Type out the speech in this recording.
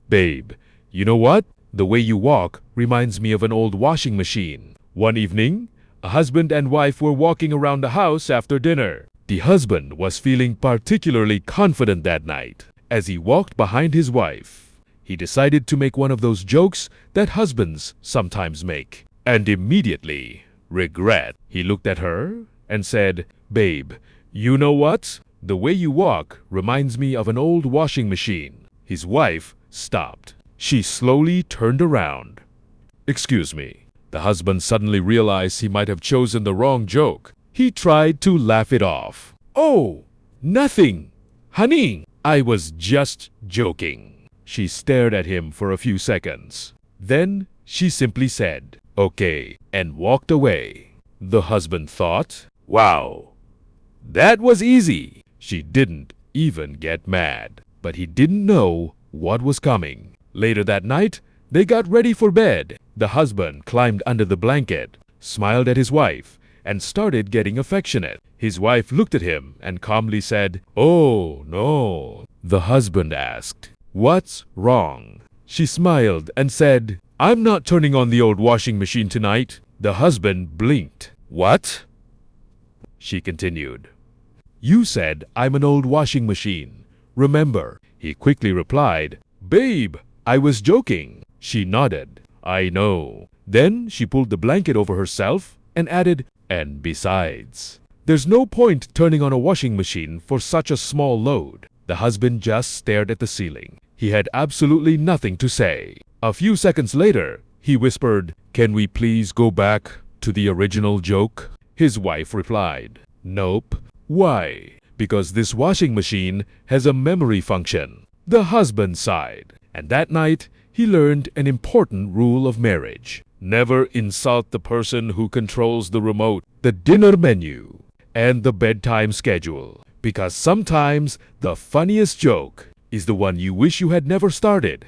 Babe, you know what? The way you walk reminds me of an old washing machine. One evening, a husband and wife were walking around the house after dinner. The husband was feeling particularly confident that night. As he walked behind his wife, he decided to make one of those jokes that husbands sometimes make, and immediately regret. He looked at her and said, "Babe, you know what? The way you walk reminds me of an old washing machine." His wife stopped. She slowly turned around. "Excuse me." The husband suddenly realized he might have chosen the wrong joke. He tried to laugh it off. "Oh, nothing. Honey, I was just joking." She stared at him for a few seconds. Then she simply said, "Okay," and walked away. The husband thought, "Wow, that was easy." She didn't even get mad, but he didn't know what was coming. Later that night, they got ready for bed. The husband climbed under the blanket, smiled at his wife, and started getting affectionate. His wife looked at him and calmly said, "Oh, no." The husband asked, "What's wrong?" She smiled and said, "I'm not turning on the old washing machine tonight." The husband blinked. "What?" She continued, "You said I'm an old washing machine. Remember?" He quickly replied, "Babe, I was joking." She nodded. "I know." Then she pulled the blanket over herself and added, "And besides, there's no point turning on a washing machine for such a small load." The husband just stared at the ceiling. He had absolutely nothing to say. A few seconds later, he whispered, "Can we please go back to the original joke?" His wife replied, "Nope." "Why?" "Because this washing machine has a memory function." The husband sighed, and that night he learned an important rule of marriage. Never insult the person who controls the remote, the dinner menu, and the bedtime schedule. Because sometimes the funniest joke is the one you wish you had never started.